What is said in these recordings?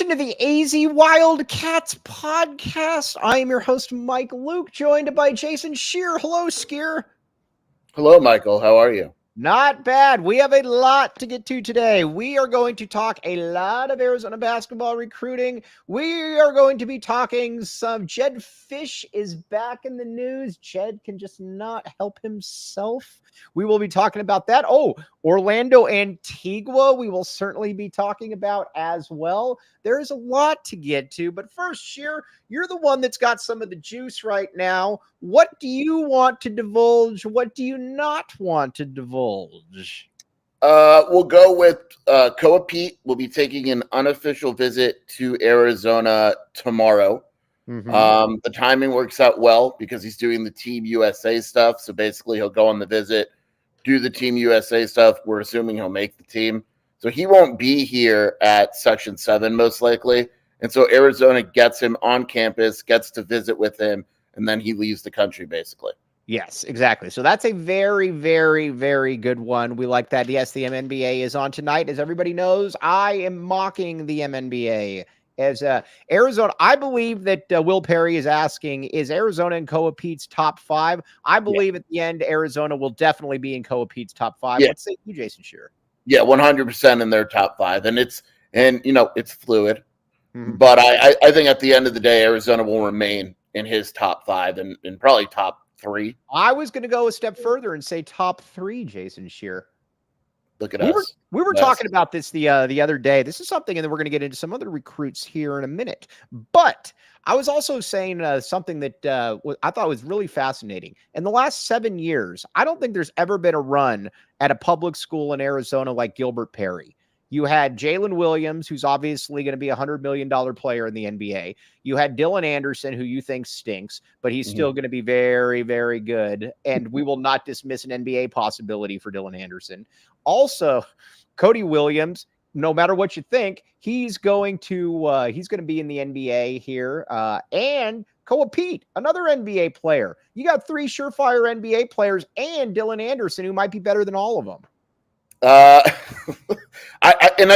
edition of the AZ Wildcats podcast. I am your host, Mike Luke, joined by Jason Scheer. Hello, Scheer. Hello, Michael. How are you? Not bad. We have a lot to get to today. We are going to talk a lot of Arizona basketball recruiting. We are going to be talking some Jedd Fisch is back in the news. Jedd can just not help himself. We will be talking about that. Oh, Orlando, Antigua, we will certainly be talking about as well. There is a lot to get to. But first, Scheer, you're the one that's got some of the juice right now. What do you want to divulge? What do you not want to divulge? We'll go with Koa Pete. Will be taking an unofficial visit to Arizona tomorrow. Mm-hmm. The timing works out well because he's doing the Team USA stuff. So basically, he'll go on the visit, do the Team USA stuff. We're assuming he'll make the team. So he won't be here at Section 7 most likely. And so Arizona gets him on campus, gets to visit with him, and then he leaves the country basically. Yes, exactly. So that's a very, very, very good one. We like that. Yes, the MNBA is on tonight. As everybody knows, I am mocking the MNBA. As Arizona, I believe that Will Perry is asking, is Arizona in Koa Pete's top 5? I believe at the end, Arizona will definitely be in Koa Pete's top 5. Yeah. What say you, Jason Scheer? Yeah, 100% in their top 5. And it's fluid. Mm-hmm. But I think at the end of the day, Arizona will remain in his top 5 and probably top 3. I was going to go a step further and say top 3, Jason Scheer. Look at us. We were talking about this the other day. This is something, and then we're going to get into some other recruits here in a minute. But I was also saying something that I thought was really fascinating. In the last 7 years, I don't think there's ever been a run at a public school in Arizona like Gilbert Perry. You had Jalen Williams, who's obviously going to be a $100 million player in the NBA. You had Dylan Anderson, who you think stinks, but he's still going to be very, very good. And we will not dismiss an NBA possibility for Dylan Anderson. Also, Cody Williams, no matter what you think, he's going to be in the NBA here. And Koa Pete, another NBA player. You got 3 surefire NBA players and Dylan Anderson, who might be better than all of them. I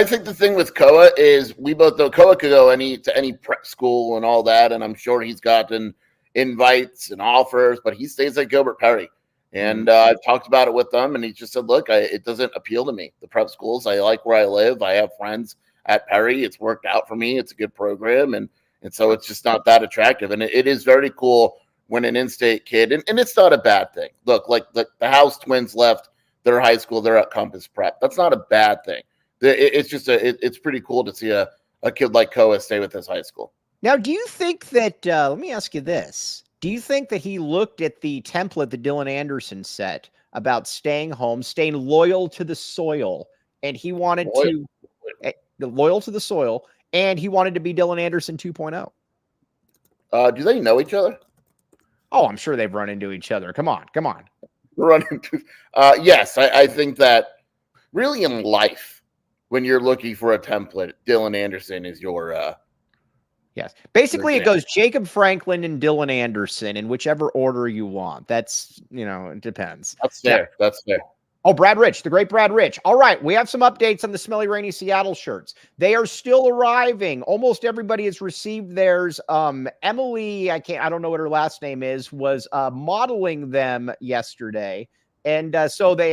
think the thing with Koa is we both know Koa could go to any prep school and all that, and I'm sure he's gotten invites and offers, but he stays at Gilbert Perry. And I've talked about it with them, and he just said, look, it doesn't appeal to me. The prep schools, I like where I live. I have friends at Perry. It's worked out for me. It's a good program, and so it's just not that attractive. And it is very cool when an in-state kid, and it's not a bad thing. Look, like the House twins left their high school, they're at Compass Prep. That's not a bad thing. It's just it's pretty cool to see a kid like Koa stay with his high school. Now, do you think that, let me ask you this. Do you think that he looked at the template that Dylan Anderson set about staying home, staying loyal to the soil, and he wanted loyal to the soil, and he wanted to be Dylan Anderson 2.0? Do they know each other? Oh, I'm sure they've run into each other. Come on. Yes, I think that really in life, when you're looking for a template, Dylan Anderson is your yes. Basically, it goes Jacob Franklin and Dylan Anderson in whichever order you want. That's, it depends. That's fair. Yeah. That's fair. Oh, Brad Rich, the great Brad Rich. All right, we have some updates on the Smelly Rainy Seattle shirts. They are still arriving. Almost everybody has received theirs. Emily, I don't know what her last name is, was modeling them yesterday. And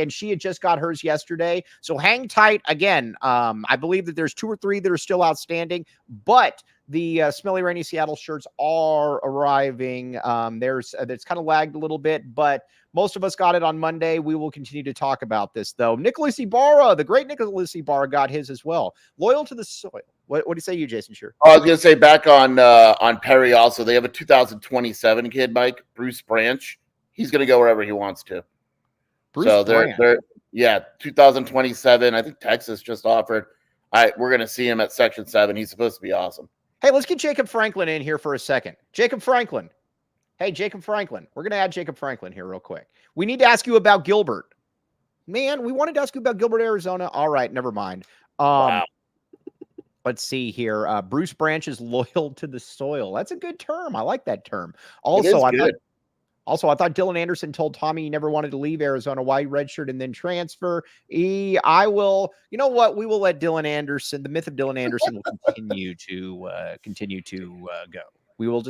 she had just got hers yesterday. So hang tight. Again, I believe that there's 2 or 3 that are still outstanding, but the Smelly Rainy Seattle shirts are arriving. It's kind of lagged a little bit, but most of us got it on Monday. We will continue to talk about this, though. Nicholas Ibarra, the great Nicholas Ibarra, got his as well. Loyal to the soil. What do you say, you, Jason Scheer? I was going to say back on Perry also, they have a 2027 kid, Mike, Bruce Branch. He's going to go wherever he wants to. They're 2027. I think Texas just offered. We're going to see him at Section 7. He's supposed to be awesome. Hey, let's get Jacob Franklin in here for a second. Jacob Franklin. Hey, Jacob Franklin. We're going to add Jacob Franklin here real quick. We need to ask you about Gilbert. Man, we wanted to ask you about Gilbert, Arizona. All right, never mind. Wow. Let's see here. Bruce Branch is loyal to the soil. That's a good term. I like that term. Also, Also, I thought Dylan Anderson told Tommy he never wanted to leave Arizona. Why redshirt and then transfer? I will. You know what? We will let Dylan Anderson. The myth of Dylan Anderson will continue to go. We'll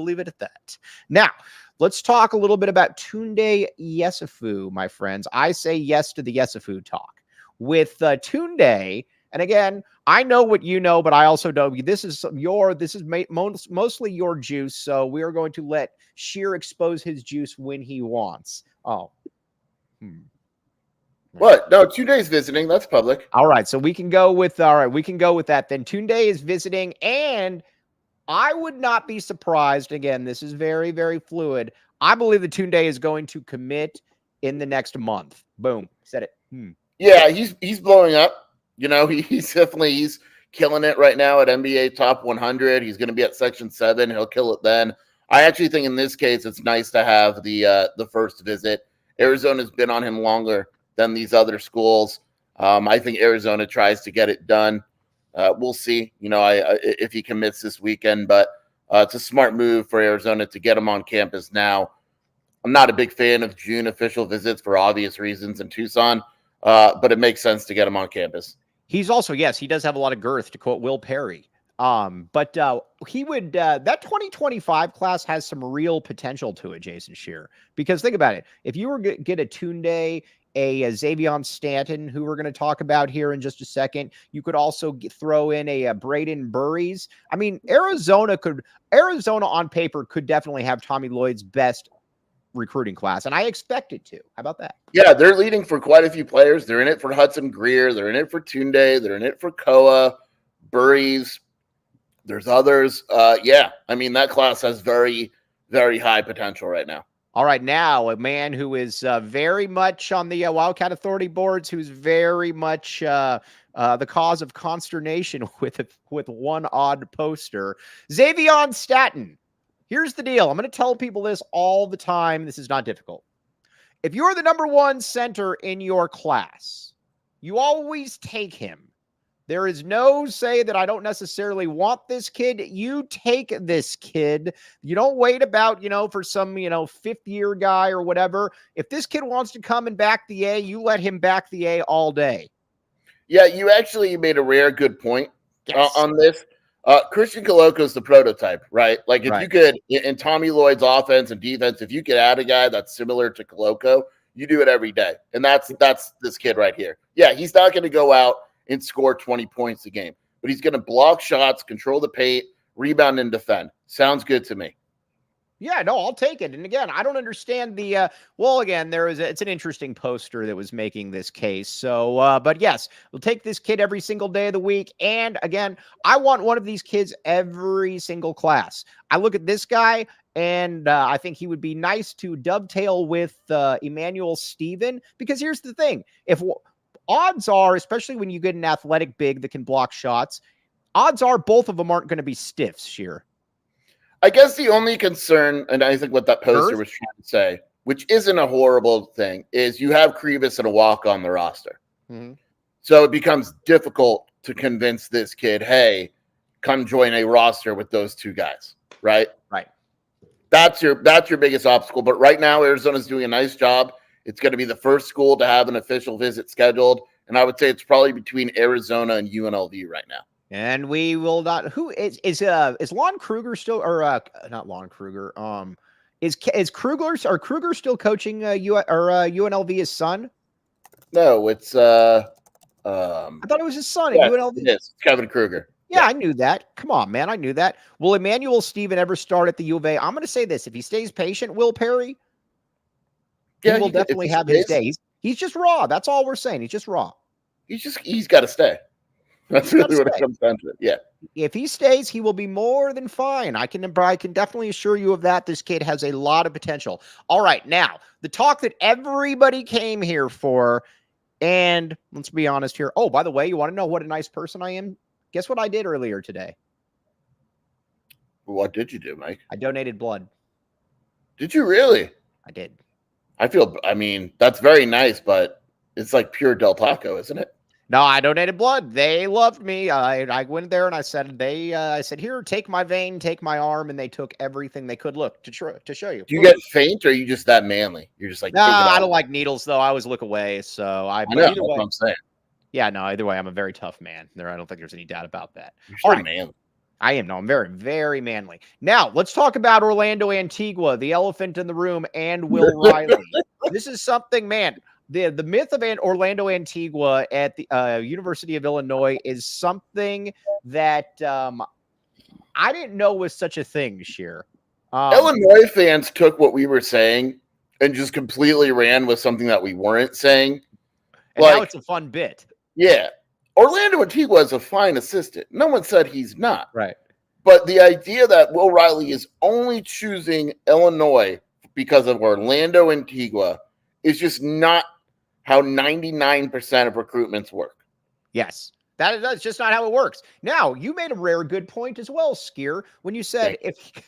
leave it at that. Now, let's talk a little bit about Tunde Yesufu, my friends. I say yes to the Yesufu talk with Tunde. And again, I know what you know, but I also know this is mostly your juice. So we are going to let Scheer expose his juice when he wants. Oh. What? No, 2 days visiting. That's public. All right. So we can go with that. Then Tunde is visiting, and I would not be surprised. Again, this is very, very fluid. I believe that Tunde is going to commit in the next month. Boom. Said it. Yeah, he's blowing up. You know, he's killing it right now at NBA Top 100. He's going to be at Section 7. He'll kill it then. I actually think in this case it's nice to have the first visit. Arizona's been on him longer than these other schools. I think Arizona tries to get it done. We'll see, if he commits this weekend, but it's a smart move for Arizona to get him on campus now. I'm not a big fan of June official visits for obvious reasons in Tucson, but it makes sense to get him on campus. He's also, yes, he does have a lot of girth, to quote Will Perry. But he would that 2025 class has some real potential to it, Jason Scheer. Because think about it. If you were get a Tunde, a Xavion Stanton, who we're going to talk about here in just a second, you could also throw in a Braden Burries. I mean, Arizona on paper could definitely have Tommy Lloyd's best recruiting class, and I expect it to. How about that? Yeah, they're leading for quite a few players. They're in it for Hudson Greer. They're in it for Tunde. They're in it for Koa, Burries. There's others. Yeah, I mean, that class has very, very high potential right now. All right, now a man who is very much on the Wildcat Authority boards, who's very much the cause of consternation with one odd poster, Xavion Stanton. Here's the deal. I'm going to tell people this all the time. This is not difficult. If you're the number one center in your class, you always take him. There is no say that I don't necessarily want this kid. You take this kid. You don't wait about, for some, fifth year guy or whatever. If this kid wants to come and back the A, you let him back the A all day. Yeah, you actually made a rare good point on this. Christian Coloco is the prototype, right? Like if you could, in Tommy Lloyd's offense and defense, if you could add a guy that's similar to Coloco, you do it every day. And that's this kid right here. Yeah, he's not going to go out and score 20 points a game, but he's going to block shots, control the paint, rebound, and defend. Sounds good to me. Yeah, no, I'll take it. And again, I don't understand the, it's an interesting poster that was making this case. So, but yes, we'll take this kid every single day of the week. And again, I want one of these kids every single class. I look at this guy and I think he would be nice to dovetail with Emmanuel Stephen, because here's the thing. If odds are, especially when you get an athletic big that can block shots, odds are both of them aren't going to be stiffs, Scheer. I guess the only concern, and I think what that poster was trying to say, which isn't a horrible thing, is you have Krivas and a walk on the roster. Mm-hmm. So it becomes difficult to convince this kid, hey, come join a roster with those two guys, right? Right. That's your biggest obstacle. But right now, Arizona's doing a nice job. It's going to be the first school to have an official visit scheduled. And I would say it's probably between Arizona and UNLV right now. And we will not. Who is Lon Kruger still, or not Lon Kruger? Is Kruger still coaching UNLV's son? No, it's I thought it was his son at UNLV. It is Kevin Kruger. Yeah, I knew that. Come on, man, I knew that. Will Emmanuel Stephen ever start at the U of A? I'm going to say this: if he stays patient, Will Perry, he will definitely have his days. He's just raw. That's all we're saying. He's just raw. He's got to stay. That's really what it comes down to. Yeah. If he stays, he will be more than fine. I can definitely assure you of that. This kid has a lot of potential. All right. Now, the talk that everybody came here for, and let's be honest here. Oh, by the way, you want to know what a nice person I am? Guess what I did earlier today? What did you do, Mike? I donated blood. Did you really? I did. I mean, that's very nice, but it's like pure Del Taco, isn't it? No, I donated blood. They loved me. I went there and I said, I said, here, take my vein, take my arm. And they took everything they could. Look, to show you. Do you get faint or are you just that manly? You're just like, No, take it I off. don't like needles though. I always look away. So I but know, either that's way, what I'm saying. yeah, no, either way, I'm a very tough man there. I don't think there's any doubt about that. You're All so right. manly. I am. No, I'm very, very manly. Now, let's talk about Orlando Antigua, the elephant in the room, and Will Riley. This is something, man. The myth of Orlando Antigua at the University of Illinois is something that I didn't know was such a thing, Scheer. Illinois fans took what we were saying and just completely ran with something that we weren't saying. And now it's a fun bit. Yeah. Orlando Antigua is a fine assistant. No one said he's not. Right. But the idea that Will Riley is only choosing Illinois because of Orlando Antigua is just not how 99% of recruitments work. Yes. That's just not how it works. Now, you made a rare good point as well, Scheer, when you said,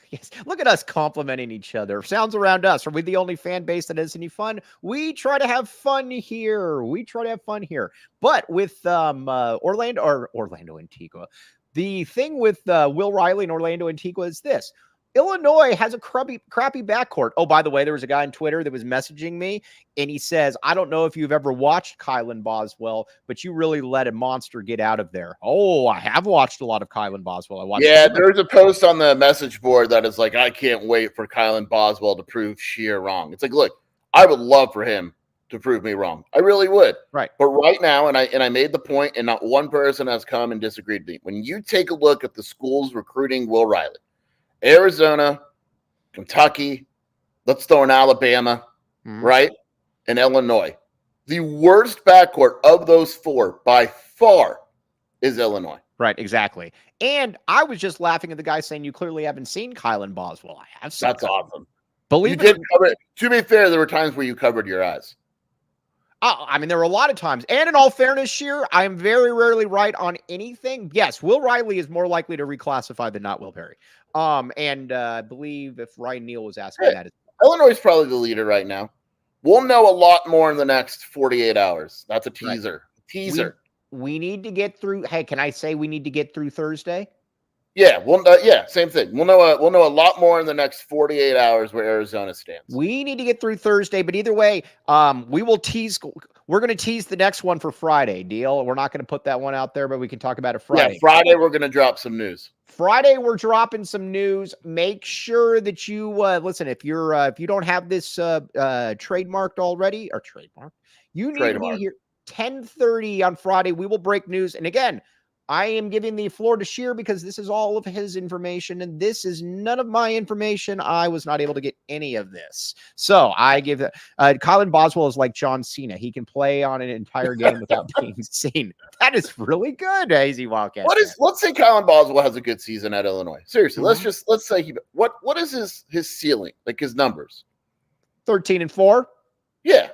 yes, look at us complimenting each other. Sounds around us. Are we the only fan base that has any fun? We try to have fun here. But with Orlando Antigua, the thing with Will Riley and Orlando Antigua is this. Illinois has a crappy backcourt. Oh, by the way, there was a guy on Twitter that was messaging me, and he says, I don't know if you've ever watched Kylan Boswell, but you really let a monster get out of there. Oh, I have watched a lot of Kylan Boswell. There's a post on the message board that is like, I can't wait for Kylan Boswell to prove Scheer wrong. It's like, look, I would love for him to prove me wrong. I really would. Right. But right now, and I made the point, and not one person has come and disagreed with me. When you take a look at the schools recruiting Will Riley, Arizona, Kentucky, let's throw in Alabama, right? And Illinois. The worst backcourt of those four by far is Illinois. Right, exactly. And I was just laughing at the guy saying you clearly haven't seen Kylan Boswell. I have seen. That's awesome. Believe you did cover it. To be fair, there were times where you covered your eyes. I mean, there were a lot of times. And in all fairness, Scheer, I am very rarely right on anything. Yes, Will Riley is more likely to reclassify than not Will Perry. And I believe if Ryan Neal was asking that. Illinois is probably the leader right now. We'll know a lot more in the next 48 hours. That's a teaser. Right. Teaser. We need to get through. Hey, can I say we need to get through Thursday? Yeah, same thing. We'll know a lot more in the next 48 hours where Arizona stands. We need to get through Thursday, but either way, we will tease. We're going to tease the next one for Friday. Deal. We're not going to put that one out there, but we can talk about it Friday. Yeah, Friday we're going to drop some news. Friday we're dropping some news. Make sure that you listen. If you don't have this trademarked already or trademark, you need to be here 10:30 on Friday. We will break news, and again, I am giving the floor to Scheer because this is all of his information, and this is none of my information. I was not able to get any of this. So I give Kylan Boswell is like John Cena. He can play on an entire game without being seen. That is really good, AZ Wildcats. Let's say Kylan Boswell has a good season at Illinois. Seriously, let's say what is his ceiling, like his numbers? 13-4. Yeah.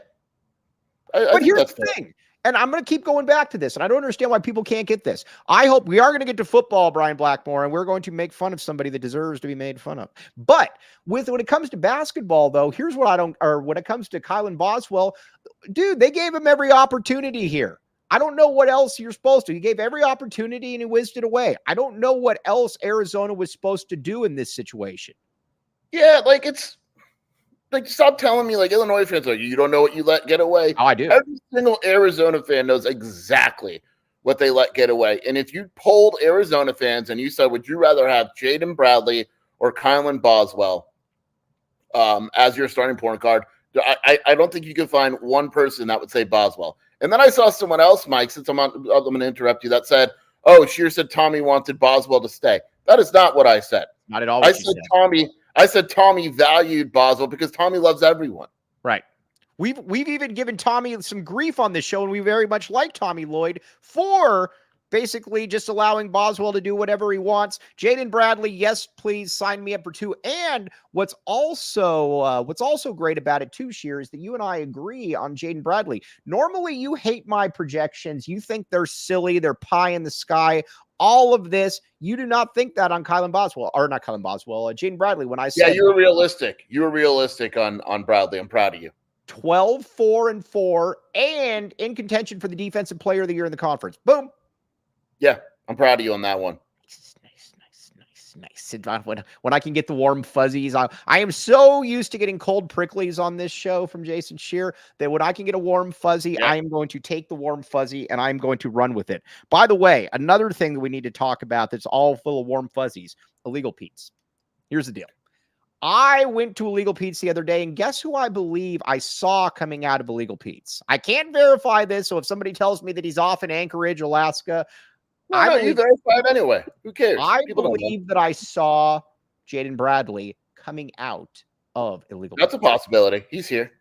But here's the thing. And I'm going to keep going back to this, and I don't understand why people can't get this. I hope we are going to get to football, Brian Blackmore, and we're going to make fun of somebody that deserves to be made fun of. But when it comes to basketball, though, here's what when it comes to Kylan Boswell, dude, they gave him every opportunity here. I don't know what else you're supposed to. He gave every opportunity, and he whizzed it away. I don't know what else Arizona was supposed to do in this situation. Yeah, stop telling me, Illinois fans, you don't know what you let get away. Oh, I do. Every single Arizona fan knows exactly what they let get away. And if you polled Arizona fans and you said, would you rather have Jaden Bradley or Kylan Boswell as your starting point guard, I don't think you could find one person that would say Boswell. And then I saw someone else, Mike, since I'm going to interrupt you, that said, oh, Scheer said Tommy wanted Boswell to stay. That is not what I said. Not at all. I said Tommy valued Boswell because Tommy loves everyone. Right. We've even given Tommy some grief on this show, and we very much like Tommy Lloyd for basically just allowing Boswell to do whatever he wants. Jaden Bradley, yes, please sign me up for 2. And what's also great about it too, Scheer, is that you and I agree on Jaden Bradley. Normally, you hate my projections. You think they're silly. They're pie in the sky. All of this, you do not think that on Kylan Boswell, or not Kylan Boswell, Jaden Bradley. When I said, you were realistic. You were realistic on Bradley. I'm proud of you. 12-4-4, and in contention for the defensive player of the year in the conference. Boom. Yeah, I'm proud of you on that one. Nice. When I can get the warm fuzzies, I am so used to getting cold pricklies on this show from Jason Scheer that when I can get a warm fuzzy, I am going to take the warm fuzzy and I'm going to run with it. By the way, another thing that we need to talk about that's all full of warm fuzzies, Illegal Pete's. Here's the deal. I went to Illegal Pete's the other day, and guess who I believe I saw coming out of Illegal Pete's? I can't verify this, so if somebody tells me that he's off in Anchorage, Alaska, you verify it anyway. Who cares? I believe that I saw Jaden Bradley coming out of Illegal Pete's. That's a possibility. He's here.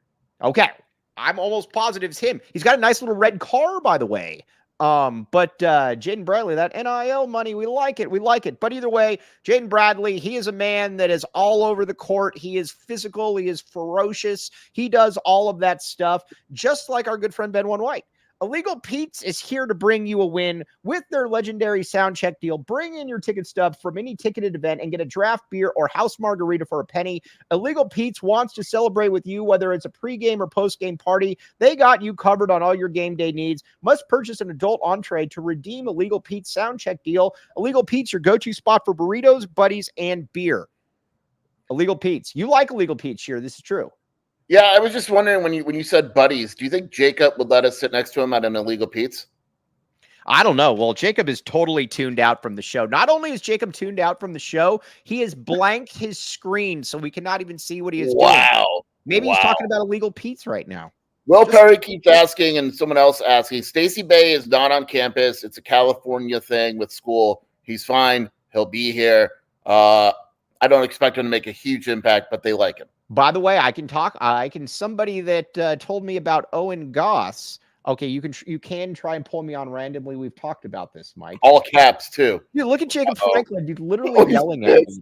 Okay. I'm almost positive it's him. He's got a nice little red car, by the way. But Jaden Bradley, that NIL money, we like it. We like it. But either way, Jaden Bradley, he is a man that is all over the court. He is physical. He is ferocious. He does all of that stuff, just like our good friend Ben One White. Illegal Pete's is here to bring you a win with their legendary sound check deal. Bring in your ticket stub from any ticketed event and get a draft beer or house margarita for a penny. Illegal Pete's wants to celebrate with you, whether it's a pregame or postgame party. They got you covered on all your game day needs. Must purchase an adult entree to redeem Illegal Pete's sound check deal. Illegal Pete's, your go-to spot for burritos, buddies, and beer. Illegal Pete's. You like Illegal Pete's here. This is true. Yeah, I was just wondering when you said buddies, do you think Jacob would let us sit next to him at an Illegal Pete's? I don't know. Well, Jacob is totally tuned out from the show. Not only is Jacob tuned out from the show, he has blanked his screen so we cannot even see what he is doing. Maybe he's talking about Illegal Pete's right now. Will Perry keeps asking and someone else asking. Stacey Bay is not on campus. It's a California thing with school. He's fine. He'll be here. I don't expect him to make a huge impact, but they like him. By the way, somebody that told me about Owen Goss. Okay, you can try and pull me on randomly. We've talked about this, Mike. All caps too. Dude, look at Jacob Franklin, dude, literally yelling at me.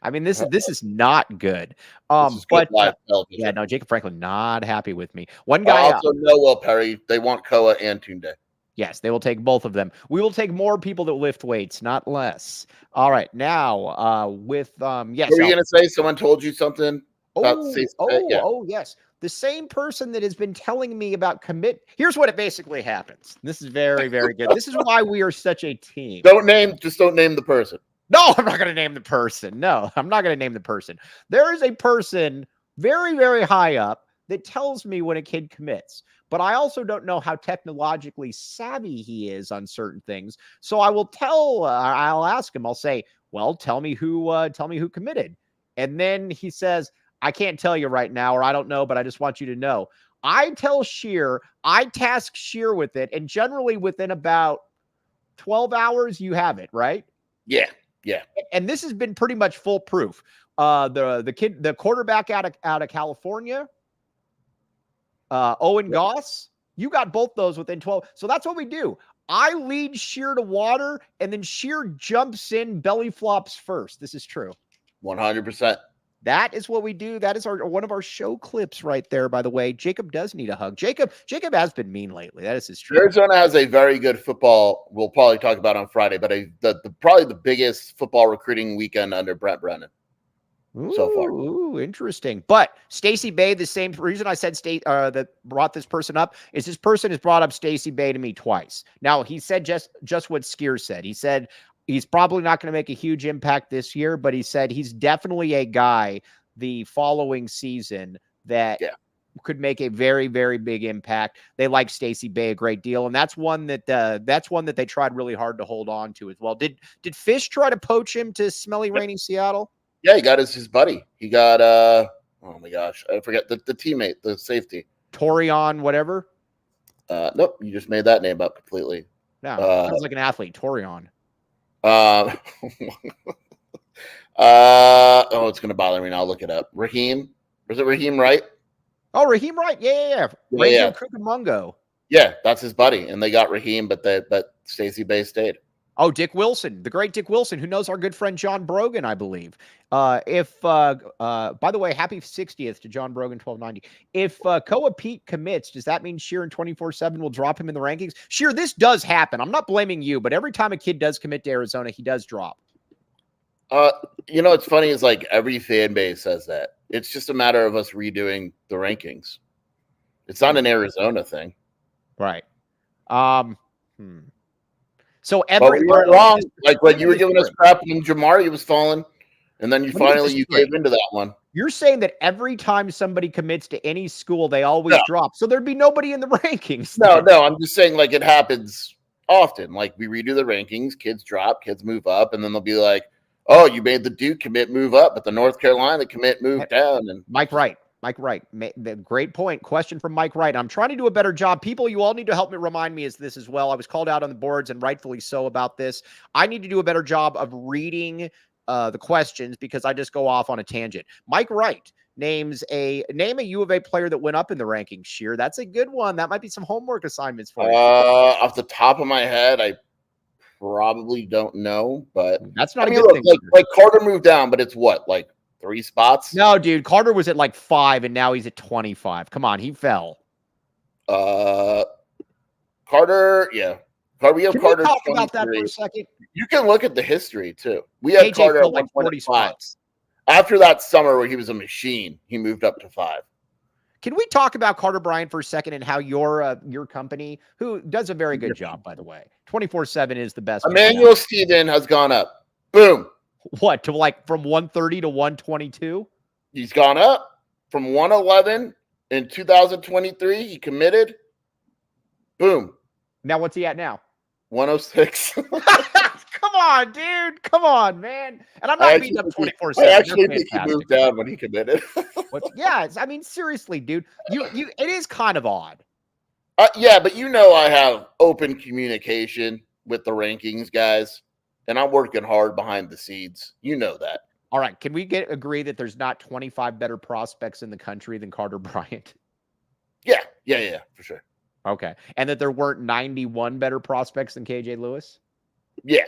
I mean, this is not good. Jacob Franklin not happy with me. One guy also know Will Perry. They want Koa and Tunde. Yes, they will take both of them. We will take more people that lift weights, not less. All right, now yes. What were you gonna say? Someone told you something? Yes. The same person that has been telling me about commit. Here's what it basically happens. This is very, very good. This is why we are such a team. Don't name the person. No, I'm not going to name the person. No, I'm not going to name the person. There is a person very, very high up that tells me when a kid commits, but I also don't know how technologically savvy he is on certain things. So I will I'll ask him, I'll say, well, tell me who committed. And then he says, I can't tell you right now, or I don't know, but I just want you to know. I tell Scheer, I task Scheer with it, and generally within about 12 hours, you have it, right? Yeah. And this has been pretty much foolproof. The quarterback out of California, Owen Goss, you got both those within 12. So that's what we do. I lead Scheer to water, and then Scheer jumps in, belly flops first. This is true. 100%. That is what we do. That is one of our show clips right there, by the way. Jacob does need a hug. Jacob has been mean lately. That is his truth. Arizona has a very good football. We'll probably talk about on Friday, but probably the biggest football recruiting weekend under Brent Brennan so far. Ooh, interesting. But Stacey Bay, the same reason I said that brought this person up is this person has brought up Stacey Bay to me twice. Now, he said just what Scheer said. He said, he's probably not going to make a huge impact this year, but he said he's definitely a guy the following season that could make a very, very big impact. They like Stacey Bay a great deal, and that's one that they tried really hard to hold on to as well. Did Fisch try to poach him to smelly, rainy Seattle? Yeah, he got his buddy. He got oh my gosh, I forget the teammate, the safety. Torion, whatever. Nope, you just made that name up completely. No, sounds like an athlete, Torion. It's gonna bother me now. I'll look it up. Raheem, was it Raheem Wright? Oh, Raheem Wright, yeah. Ranger Cucamonga. Yeah, that's his buddy, and they got Raheem, but Stacey Bay stayed. Oh, Dick Wilson, the great Dick Wilson, who knows our good friend John Brogan, I believe. By the way, happy 60th to John Brogan 1290. If Koa Pete commits, does that mean Scheer in 24/7 will drop him in the rankings? Scheer, this does happen. I'm not blaming you, but every time a kid does commit to Arizona, he does drop. What's funny is like every fan base says that. It's just a matter of us redoing the rankings. It's not an Arizona thing. Right. So But we were wrong. Like when you were giving us crap when Jamari was falling, and then you gave into that one. You're saying that every time somebody commits to any school, they always drop. So there'd be nobody in the rankings. No. I'm just saying, like, it happens often. Like, we redo the rankings, kids drop, kids move up, and then they'll be like, oh, you made the Duke commit move up, but the North Carolina commit move down. And Mike Wright. The great point. Question from Mike Wright. I'm trying to do a better job. People, you all need to help me remind me of this as well. I was called out on the boards, and rightfully so, about this. I need to do a better job of reading the questions because I just go off on a tangent. Mike Wright name a U of A player that went up in the rankings. Scheer, that's a good one. That might be some homework assignments for you. Off the top of my head, I probably don't know, but that's not a good thing. Like Carter moved down, but it's what, like 3 spots? No, dude. Carter was at like 5, and now he's at 25. Come on, he fell. Carter, yeah. We have Carter. Talk about that for a second. You can look at the history too. We had Carter at like 40 spots. After that summer where he was a machine, he moved up to 5. Can we talk about Carter Bryant for a second and how your company, who does a very good job, by the way, 24/7 is the best. Emmanuel Steven has gone up. Boom. What, to like from 130 to 122? He's gone up from 111 in 2023. He committed. Boom. Now what's he at now? 106. Come on, dude. Come on, man. And I'm not beating up 24/7. I actually think he moved down when he committed. I mean, seriously, dude. It is kind of odd. Yeah, but I have open communication with the rankings guys, and I'm working hard behind the scenes. You know that. All right. Can we agree that there's not 25 better prospects in the country than Carter Bryant? Yeah, for sure. Okay. And that there weren't 91 better prospects than KJ Lewis? Yeah.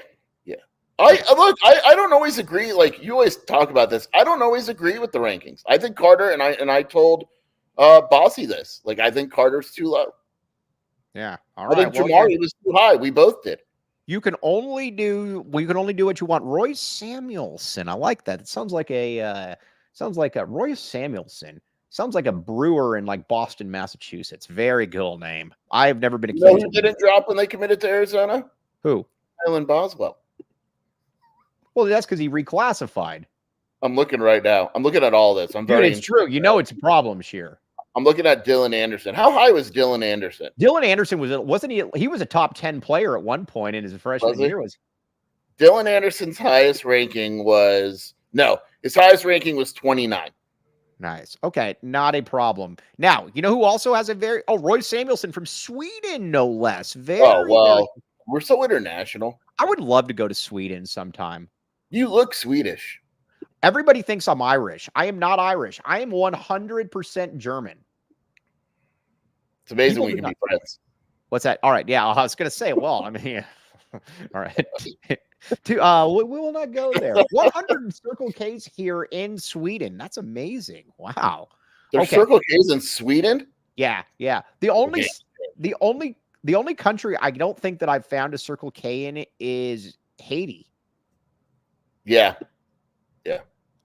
I don't always agree. Like, you always talk about this. I don't always agree with the rankings. I think Carter, and I told Bossy this. Like, I think Carter's too low. Yeah. All right. I think Jamari was too high. We both did. We can only do what you want. Roy Samuelson. I like that. It sounds like a Roy Samuelson. Sounds like a brewer in like Boston, Massachusetts. Very cool name. I have never been accused. Who didn't drop when they committed to Arizona? Who? Alan Boswell. Well, that's because he reclassified. I'm looking right now. I'm looking at all this. It's true. You know it's a problem, Scheer. I'm looking at Dylan Anderson. How high was Dylan Anderson? Dylan Anderson wasn't he? He was a top 10 player at one point in his freshman year. Dylan Anderson's highest ranking was his highest ranking was 29. Nice. Okay, not a problem. Now, you know who also has Roy Samuelson from Sweden, no less. We're so international. I would love to go to Sweden sometime. You look Swedish. Everybody thinks I'm Irish. I am not Irish. I am 100% German. It's amazing we can be friends. What's that? All right. Yeah, I was going to say, well, I mean, all right. We will not go there. 100 Circle K's here in Sweden. That's amazing. Wow. There's Circle K's in Sweden? Yeah. The only country I don't think that I've found a Circle K in is Haiti. Yeah.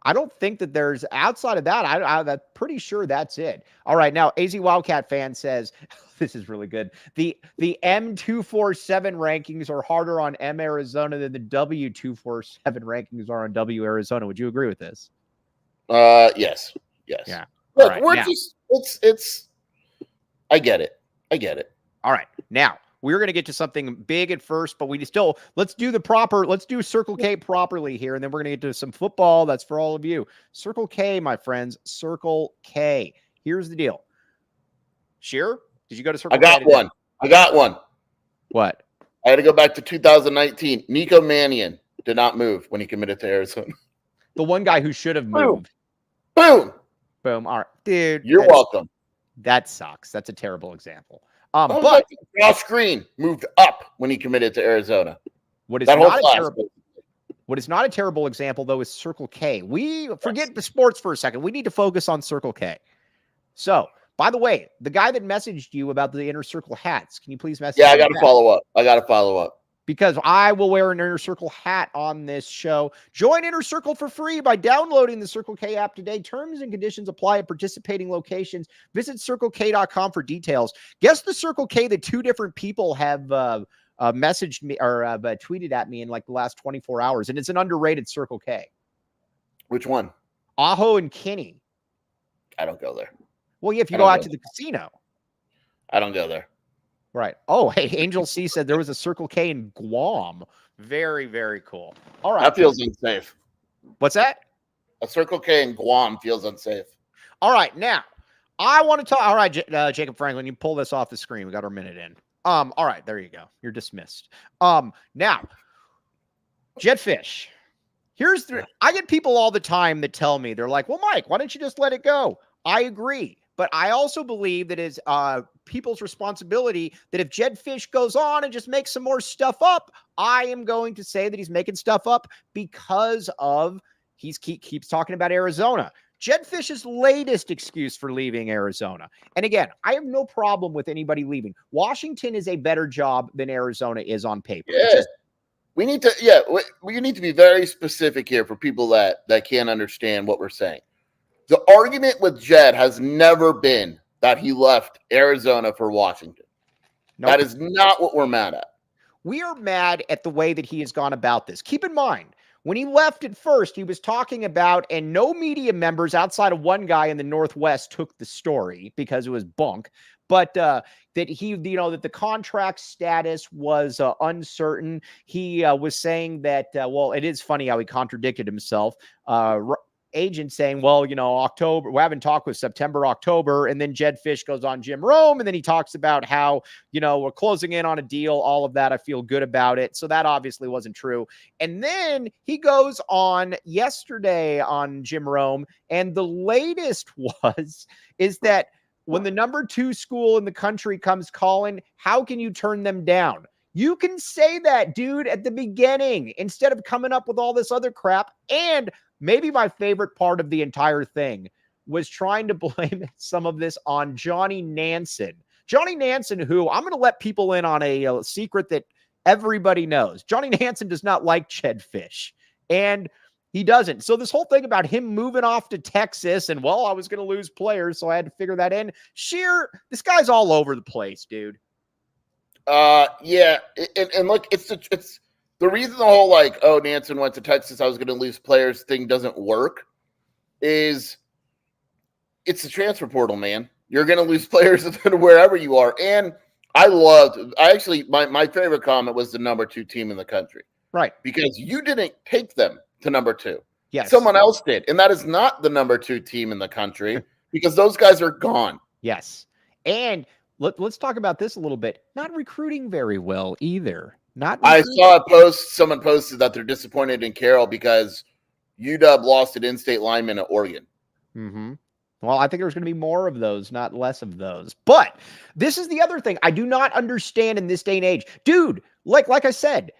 I don't think that there's outside of that. I'm pretty sure that's it. All right. Now, AZ Wildcat fan says, this is really good. The M247 rankings are harder on M Arizona than the W247 rankings are on W Arizona. Would you agree with this? Yes. Yeah. Look, I get it. All right. Now, we're going to get to something big at first, but let's do Circle K properly here. And then we're going to get to some football. That's for all of you. Circle K, my friends, Circle K. Here's the deal. Scheer, did you go to Circle K? I got one. What? I had to go back to 2019. Nico Mannion did not move when he committed to Arizona. The one guy who should have moved. Boom. All right. Dude. You're welcome. That sucks. That's a terrible example. But Josh Green moved up when he committed to Arizona. What is not a terrible example, though, is Circle K. We forget the sports for a second. We need to focus on Circle K. So, by the way, the guy that messaged you about the inner circle hats, can you please message? Yeah, I got to follow up. because I will wear an Inner Circle hat on this show. Join Inner Circle for free by downloading the Circle K app today. Terms and conditions apply at participating locations. Visit CircleK.com for details. Guess the Circle K that two different people have messaged me or tweeted at me in like the last 24 hours, and it's an underrated Circle K. Which one? Aho and Kinney. I don't go there. Well, yeah, if you go out to the casino. I don't go there. Right. Oh, hey, Angel C said there was a Circle K in Guam. Very, very cool. All right. That feels unsafe. What's that? A Circle K in Guam feels unsafe. All right. Now, I want to talk. All right, Jacob Franklin, you pull this off the screen. We got our minute in. All right. There you go. You're dismissed. Now, Jedd Fisch. I get people all the time that tell me, they're like, well, Mike, why don't you just let it go? I agree. But I also believe that it's people's responsibility that if Jedd Fisch goes on and just makes some more stuff up, I am going to say that he's making stuff up because of he keeps talking about Arizona. Jedd Fisch's latest excuse for leaving Arizona. And again, I have no problem with anybody leaving. Washington is a better job than Arizona is on paper. Yeah. We need to be very specific here for people that can't understand what we're saying. The argument with Jedd has never been that he left Arizona for Washington. Nope. That is not what we're mad at. We are mad at the way that he has gone about this. Keep in mind, when he left at first, he was talking about, and no media members outside of one guy in the Northwest took the story because it was bunk, but that he, that the contract status was uncertain. He was saying that, well, it is funny how he contradicted himself. Agent saying, well, October, we haven't talked with September, October. And then Jedd Fisch goes on Jim Rome. And then he talks about how, we're closing in on a deal, all of that. I feel good about it. So that obviously wasn't true. And then he goes on yesterday on Jim Rome. And the latest is that when the number 2 school in the country comes calling, how can you turn them down? You can say that, dude, at the beginning, instead of coming up with all this other crap. And maybe my favorite part of the entire thing was trying to blame some of this on Johnny Nansen. Johnny Nansen, who I'm going to let people in on a secret that everybody knows. Johnny Nansen does not like Jedd Fisch, and he doesn't. So this whole thing about him moving off to Texas and, well, I was going to lose players, so I had to figure that in. Scheer, this guy's all over the place, dude. Yeah. And look, it's the reason the whole Nansen went to Texas, I was going to lose players thing doesn't work is it's the transfer portal, man. You're going to lose players wherever you are. And my favorite comment was the number 2 team in the country. Right. Because you didn't take them to number 2. Yes. Someone else did. And that is not the number 2 team in the country because those guys are gone. Yes. And let's talk about this a little bit. Not recruiting very well either. I saw a post. Someone posted that they're disappointed in Carroll because UW lost an in-state lineman at Oregon. Mm-hmm. Well, I think there's going to be more of those, not less of those. But this is the other thing I do not understand in this day and age. Dude, like I said,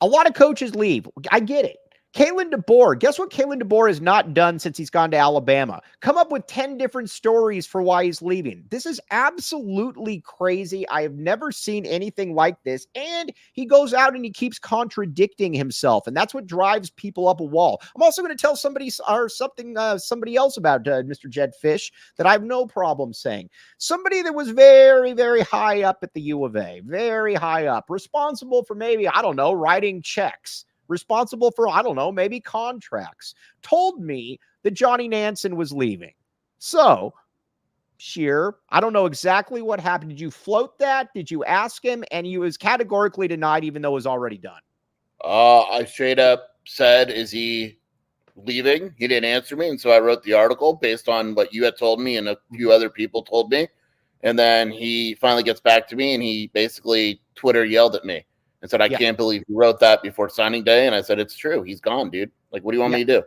a lot of coaches leave. I get it. Kalen DeBoer, guess what Kalen DeBoer has not done since he's gone to Alabama? Come up with 10 different stories for why he's leaving. This is absolutely crazy. I have never seen anything like this. And he goes out and he keeps contradicting himself. And that's what drives people up a wall. I'm also going to tell somebody else about Mr. Jedd Fisch that I have no problem saying. Somebody that was very, very high up at the U of A, very high up, responsible for maybe, I don't know, writing checks. Responsible for, I don't know, maybe contracts, told me that Johnny Nansen was leaving. So, Scheer, I don't know exactly what happened. Did you float that? Did you ask him? And he was categorically denied, even though it was already done. I straight up said, is he leaving? He didn't answer me. And so I wrote the article based on what you had told me and a few other people told me. And then he finally gets back to me and he basically Twitter yelled at me. And said, I can't believe you wrote that before signing day. And I said, it's true. He's gone, dude. Like, what do you want me to do?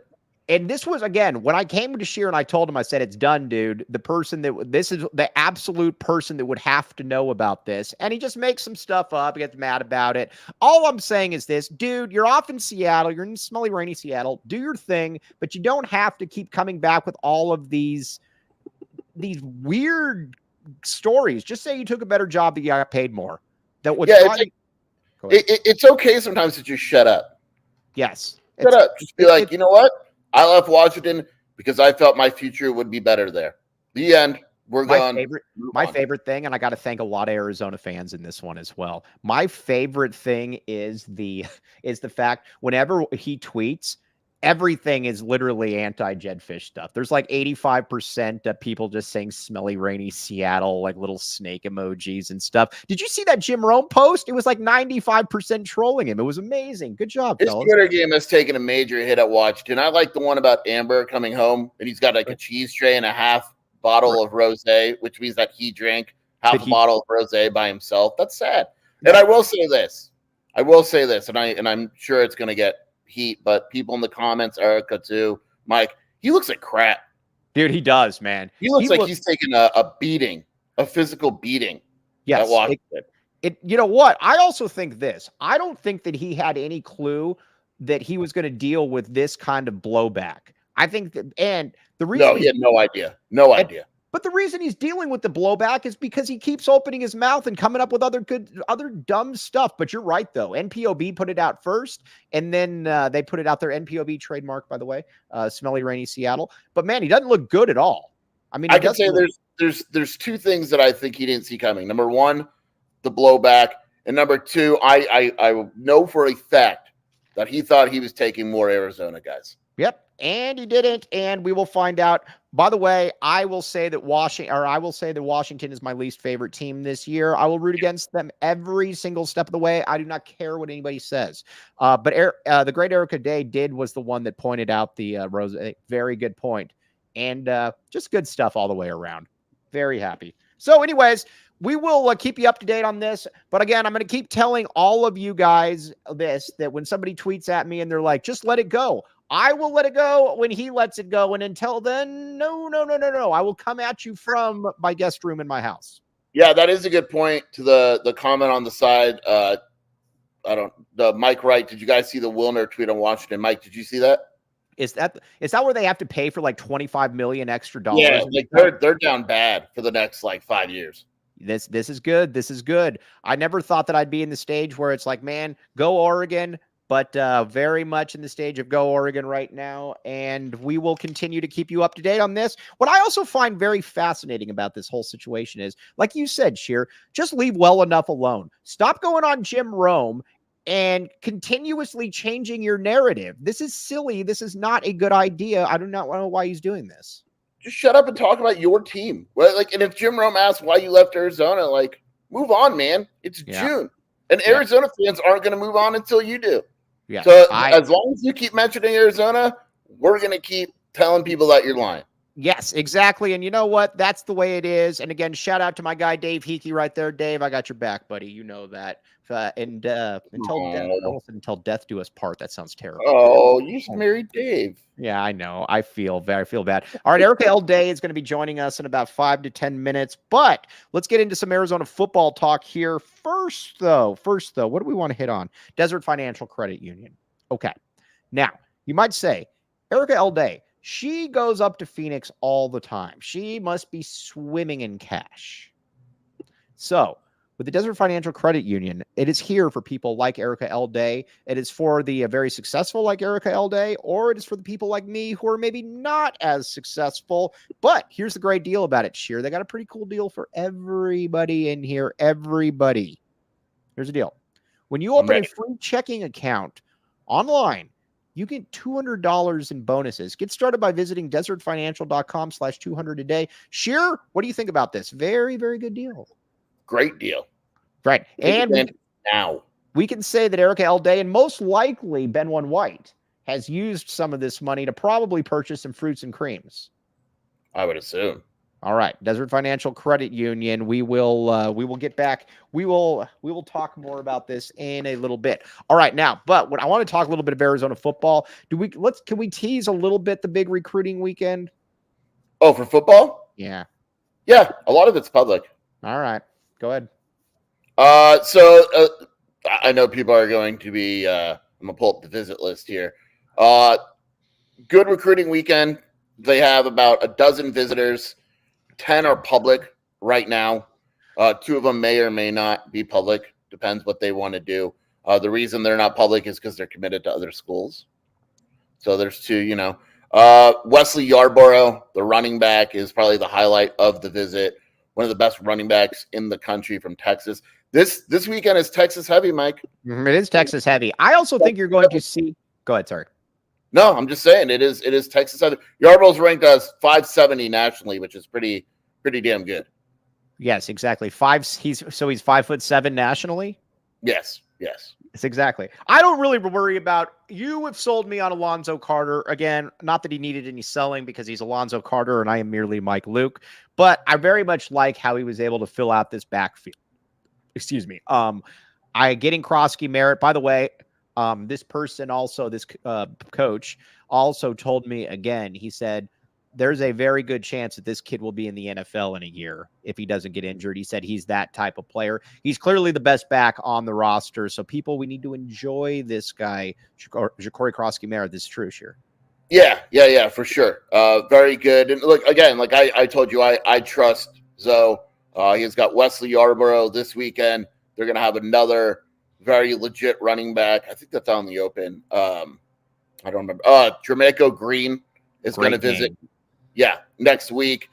And this was, again, when I came to Scheer and I told him, I said, it's done, dude. This is the absolute person that would have to know about this. And he just makes some stuff up. He gets mad about it. All I'm saying is this, dude, you're off in Seattle. You're in smelly, rainy Seattle. Do your thing, but you don't have to keep coming back with all of these weird stories. Just say you took a better job that you got paid more. That would It's okay sometimes to just shut up. Yes. Shut up. Just be like, you know what? I left Washington because I felt my future would be better there. The end. We're gone. My favorite thing, and I got to thank a lot of Arizona fans in this one as well. My favorite thing is the fact whenever he tweets, everything is literally anti-Jedd Fisch stuff. There's like 85% of people just saying smelly, rainy Seattle, like little snake emojis and stuff. Did you see that Jim Rome post? It was like 95% trolling him. It was amazing. Good job, His fellas. Twitter game has taken a major hit at Washington. I like the one about Amber coming home, and he's got like a cheese tray and a half bottle of rosé, which means that he drank half a bottle of rosé by himself. That's sad. And I will say this, and I'm sure it's going to get heat, but people in the comments, Erica too, Mike, he looks like crap. Dude, he does, man. He looks like he's taking a beating, a physical beating. Yes. You know what? I also think this. I don't think that he had any clue that he was going to deal with this kind of blowback. I think that, and the reason he had no idea. No idea. But the reason he's dealing with the blowback is because he keeps opening his mouth and coming up with other dumb stuff. But you're right, though. NPOB put it out first, and then they put it out there. NPOB trademark, by the way, smelly, rainy Seattle. But man, he doesn't look good at all. I mean, I can say there's two things that I think he didn't see coming. Number one, the blowback, and number two, I know for a fact that he thought he was taking more Arizona guys. Yep. And he didn't, and we will find out. By the way, I will say that Washington is my least favorite team this year. I will root against them every single step of the way. I do not care what anybody says. But the great Erica Day was the one that pointed out the Rose. Very good point, and just good stuff all the way around. Very happy. So, anyways, we will keep you up to date on this. But again, I'm going to keep telling all of you guys that when somebody tweets at me and they're like, just let it go. I will let it go when he lets it go. And until then, no. I will come at you from my guest room in my house. Yeah, that is a good point to the comment on the side. Mike Wright, did you guys see the Wilner tweet on Washington? Mike, did you see that? Is that where they have to pay for like $25 million extra dollars? Yeah, like they're down bad for the next like 5 years. This is good. This is good. I never thought that I'd be in the stage where it's like, man, go Oregon. But very much in the stage of go Oregon right now, and we will continue to keep you up to date on this. What I also find very fascinating about this whole situation is, like you said, Scheer, just leave well enough alone. Stop going on Jim Rome and continuously changing your narrative. This is silly. This is not a good idea. I do not know why he's doing this. Just shut up and talk about your team. Well, and if Jim Rome asks why you left Arizona, like, move on, man. It's June. And Arizona fans aren't going to move on until you do. Yeah. So as long as you keep mentioning Arizona, we're going to keep telling people that you're lying. Yes, exactly. And you know what? That's the way it is. And again, shout out to my guy, Dave Hickey right there. Dave, I got your back, buddy. You know that. Until death do us part. That sounds terrible. Oh, you should marry Dave. Yeah, I know. I feel bad. All right, Erica L. Day is going to be joining us in about 5 to 10 minutes. But let's get into some Arizona football talk here. First, though, what do we want to hit on? Desert Financial Credit Union. Okay. Now, you might say, Erica L. Day, she goes up to Phoenix all the time. She must be swimming in cash. So, with the Desert Financial Credit Union, it is here for people like Erica L. Day. It is for the very successful like Erica L. Day, or it is for the people like me who are maybe not as successful. But here's the great deal about it, Scheer. They got a pretty cool deal for everybody in here. Everybody. Here's the deal. When you open a free checking account online, you get $200 in bonuses. Get started by visiting desertfinancial.com/200 a day. Scheer, what do you think about this? Very, very good deal. Great deal. Right. And now we can say that Erica L. Day and most likely Ben One White has used some of this money to probably purchase some fruits and creams. I would assume. All right. Desert Financial Credit Union. We will get back. We will talk more about this in a little bit. All right. Now, but what I want to talk a little bit of Arizona football. Can we tease a little bit the big recruiting weekend? Oh, for football? Yeah. Yeah. A lot of it's public. All right. Go ahead. So I know people are going to be, I'm going to pull up the visit list here. Good recruiting weekend. They have about a dozen visitors. 10 are public right now. 2 of them may or may not be public. Depends what they want to do. The reason they're not public is because they're committed to other schools. So there's two, Wesley Yarborough, the running back, is probably the highlight of the visit. One of the best running backs in the country from Texas. This weekend is Texas heavy, Mike. It is Texas heavy. I also think you're going to see. Go ahead, sorry. No, I'm just saying it is Texas heavy. Yarborough's ranked as 570 nationally, which is pretty damn good. Yes, exactly. He's 5'7" nationally. Yes. It's exactly. I don't really worry about. You have sold me on Alonzo Carter again. Not that he needed any selling because he's Alonzo Carter and I am merely Mike Luke. But I very much like how he was able to fill out this backfield. Excuse me. I getting Krosky merit. By the way, this person also, this coach also told me again. He said there's a very good chance that this kid will be in the NFL in a year if he doesn't get injured. He said he's that type of player. He's clearly the best back on the roster. So people, we need to enjoy this guy, Ja'Cory Krosky-Merritt. This is true, Scheer. Yeah, for sure. Very good. And look, again, like I told you, I trust Zoe. He's got Wesley Yarborough this weekend. They're going to have another very legit running back. I think that's on the open. I don't remember. Jermichael Green is going to visit. Yeah, next week.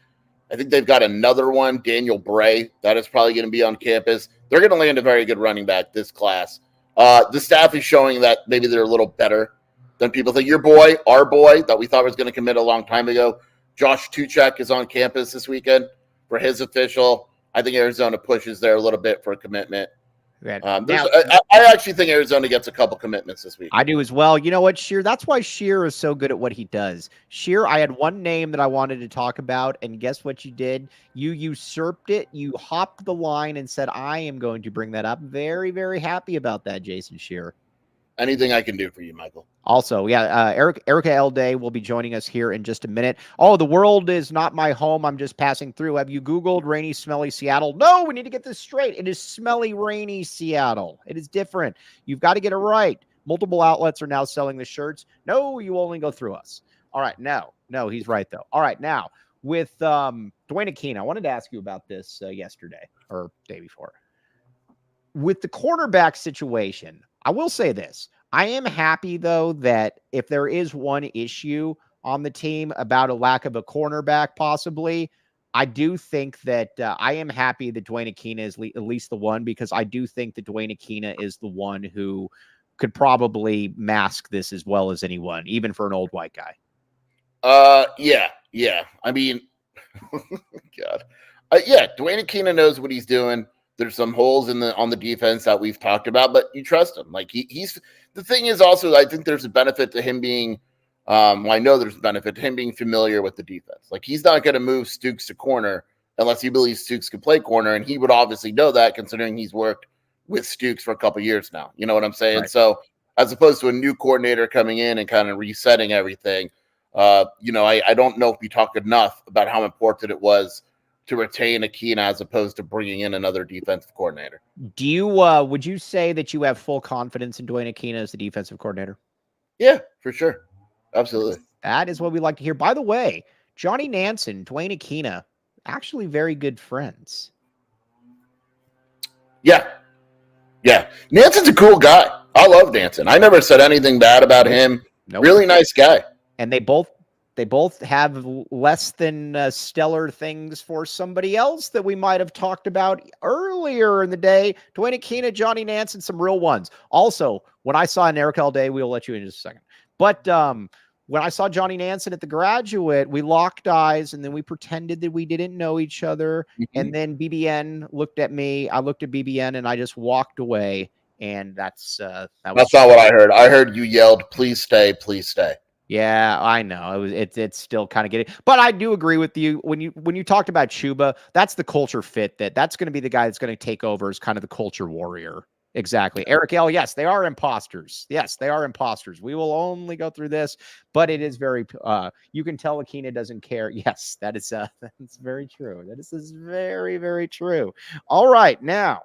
I think they've got another one, Daniel Bray, that is probably going to be on campus. They're going to land a very good running back this class. The staff is showing that maybe they're a little better than people think. Our boy, that we thought was going to commit a long time ago, Josh Tuchek, is on campus this weekend for his official. I think Arizona pushes there a little bit for a commitment. I actually think Arizona gets a couple commitments this week. I do as well. You know what, Scheer? That's why Scheer is so good at what he does. Scheer, I had one name that I wanted to talk about, and guess what you did? You usurped it. You hopped the line and said, I am going to bring that up. Very, very happy about that, Jason Scheer. Anything I can do for you, Michael. Also, Erica L. Day will be joining us here in just a minute. Oh, the world is not my home. I'm just passing through. Have you Googled rainy, smelly Seattle? No, we need to get this straight. It is smelly, rainy Seattle. It is different. You've got to get it right. Multiple outlets are now selling the shirts. No, you only go through us. All right, no, he's right, though. All right, now, with Dwayne Aquino, I wanted to ask you about this yesterday or day before. With the cornerback situation, I will say this. I am happy, though, that if there is one issue on the team about a lack of a cornerback, possibly, I do think that I am happy that Dwayne Aquino is at least the one, because I do think that Dwayne Aquino is the one who could probably mask this as well as anyone, even for an old white guy. Yeah. I mean, God. Dwayne Aquino knows what he's doing. There's some holes on the defense that we've talked about, but you trust him. Like he's the thing is also, I think there's a benefit to him being, I know there's a benefit to him being familiar with the defense. Like he's not going to move Stooks to corner unless he believes Stooks can play corner. And he would obviously know that, considering he's worked with Stooks for a couple years now. You know what I'm saying? Right. So as opposed to a new coordinator coming in and kind of resetting everything, I don't know if we talk enough about how important it was to retain Aquino as opposed to bringing in another defensive coordinator. Do you, would you say that you have full confidence in Dwayne Aquino as the defensive coordinator? Yeah, for sure. Absolutely. That is what we like to hear. By the way, Johnny Nansen, Dwayne Aquino, actually very good friends. Yeah. Nansen's a cool guy. I love Nansen. I never said anything bad about him. Nope. Really nice guy. And they both have less than stellar things for somebody else that we might have talked about earlier in the day. Dwayne Aquino, Johnny Nansen, some real ones. Also, when I saw an Eric L. Day, we'll let you in just a second. But when I saw Johnny Nansen at the Graduate, we locked eyes and then we pretended that we didn't know each other. Mm-hmm. And then BBN looked at me. I looked at BBN and I just walked away. And that's not what I heard. I heard you yelled, "Please stay, please stay." Yeah, I know. It's still kind of getting, but I do agree with you when you talked about Chuba. That's the culture fit. That's going to be the guy that's going to take over as kind of the culture warrior. Exactly. Eric L. Yes, they are imposters. Yes, they are imposters. We will only go through this, but it is very. You can tell Aquino doesn't care. Yes, that's very true. That is very, very true. All right, now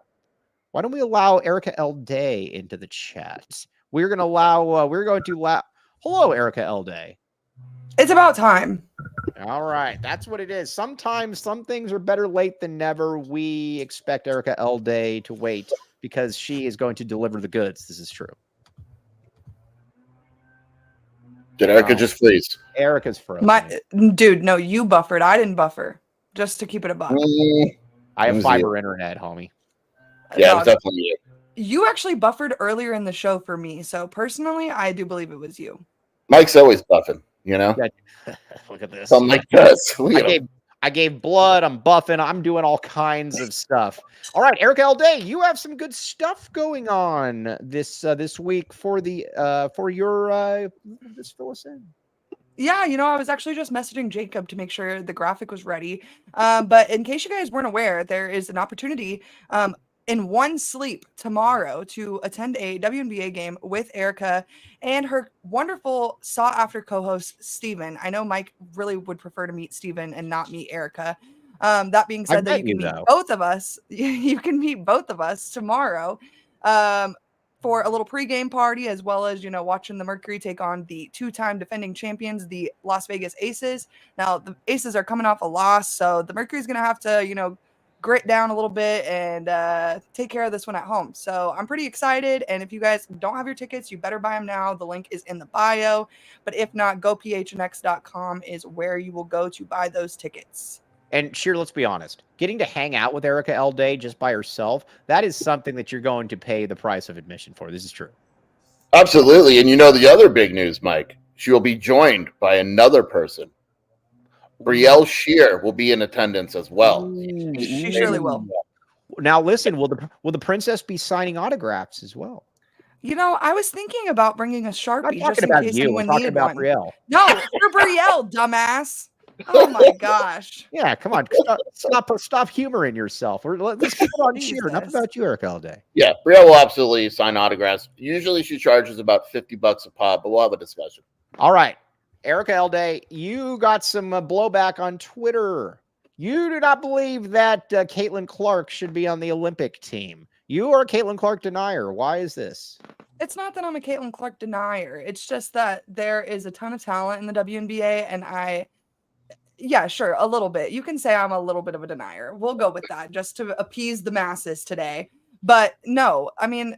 why don't we allow Erica L. Day into the chat? We're going to allow. Hello, Erica L. Day. It's about time. All right. That's what it is. Sometimes some things are better late than never. We expect Erica L. Day to wait because she is going to deliver the goods. This is true. Did Erica just freeze? Erica's frozen. Dude, no, you buffered. I didn't buffer. Just to keep it a buck. I have fiber internet, homie. Yeah, it was definitely you. You actually buffered earlier in the show for me. So personally, I do believe it was you. Mike's always buffing, you know? Yeah. Look at this. Something like this. I gave blood. I'm buffing. I'm doing all kinds of stuff. All right, Erica L. Day, you have some good stuff going on this week for your just fill us in. Yeah, I was actually just messaging Jacob to make sure the graphic was ready. But in case you guys weren't aware, there is an opportunity in one sleep tomorrow to attend a WNBA game with Erica and her wonderful sought-after co-host, Steven. I know Mike really would prefer to meet Steven and not meet Erica. That being said, that you can meet both of us. You can meet both of us tomorrow for a little pregame party, as well as, watching the Mercury take on the two-time defending champions, the Las Vegas Aces. Now, the Aces are coming off a loss, so the Mercury's going to have to, grit down a little bit and take care of this one at home. So I'm pretty excited. And if you guys don't have your tickets, you better buy them now. The link is in the bio. But if not, gophnx.com is where you will go to buy those tickets. And Scheer, let's be honest, getting to hang out with Erica L. Day just by herself, that is something that you're going to pay the price of admission for. This is true. Absolutely. And the other big news, Mike, she will be joined by another person. Brielle Scheer will be in attendance as well. She surely will. Now, listen, will the princess be signing autographs as well? I was thinking about bringing a Sharpie just in case anyone needed one. Brielle. No, for Brielle, dumbass. Oh my gosh. Yeah, come on. Stop humoring yourself. Let's keep it on Scheer. Enough about you, Erica, all day. Yeah, Brielle will absolutely sign autographs. Usually she charges about $50 a pop, but we'll have a discussion. All right. Erica L. Day, you got some blowback on Twitter. You do not believe that Caitlin Clark should be on the Olympic team. You are a Caitlin Clark denier. Why is this? It's not that I'm a Caitlin Clark denier. It's just that there is a ton of talent in the WNBA, and yeah, sure, a little bit. You can say I'm a little bit of a denier. We'll go with that just to appease the masses today. But no, I mean,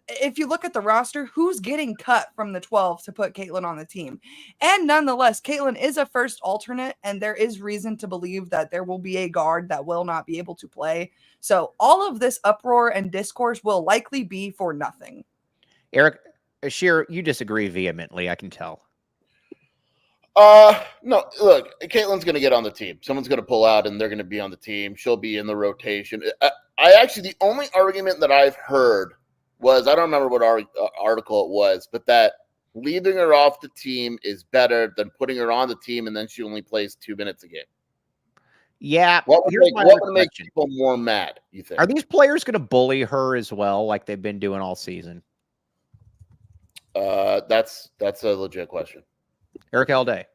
if you look at the roster, who's getting cut from the 12 to put Caitlin on the team? And nonetheless, Caitlin is a first alternate, and there is reason to believe that there will be a guard that will not be able to play. So all of this uproar and discourse will likely be for nothing. Eric, Scheer, you disagree vehemently, I can tell. No, look, Caitlin's going to get on the team. Someone's going to pull out and they're going to be on the team. She'll be in the rotation. I actually, the only argument that I've heard was, I don't remember what article it was, but that leaving her off the team is better than putting her on the team and then she only plays 2 minutes a game. Yeah. What would make people more mad, you think? Are these players going to bully her as well, like they've been doing all season? That's a legit question. Eric L. Day.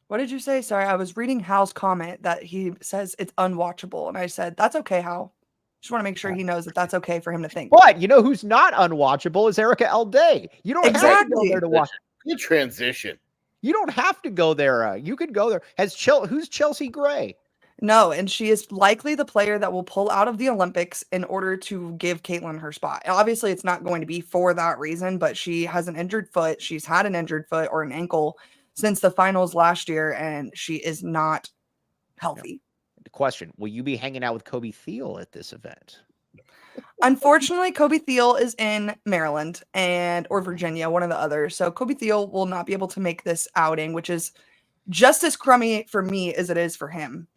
What did you say? Sorry, I was reading Hal's comment that he says it's unwatchable. And I said, that's okay, Hal. Just want to make sure he knows that that's okay for him to think. But you know who's not unwatchable is Erica L. Day. You don't have to go there to watch. Good transition. You don't have to go there. You could go there. Who's Chelsea Gray? No, and she is likely the player that will pull out of the Olympics in order to give Caitlin her spot. Obviously, it's not going to be for that reason, but she has an injured foot. She's had an injured foot or an ankle since the finals last year, and she is not healthy. The question, will you be hanging out with Kobe Thiel at this event? Unfortunately, Kobe Thiel is in Maryland or Virginia, one of the others. So Kobe Thiel will not be able to make this outing, which is just as crummy for me as it is for him,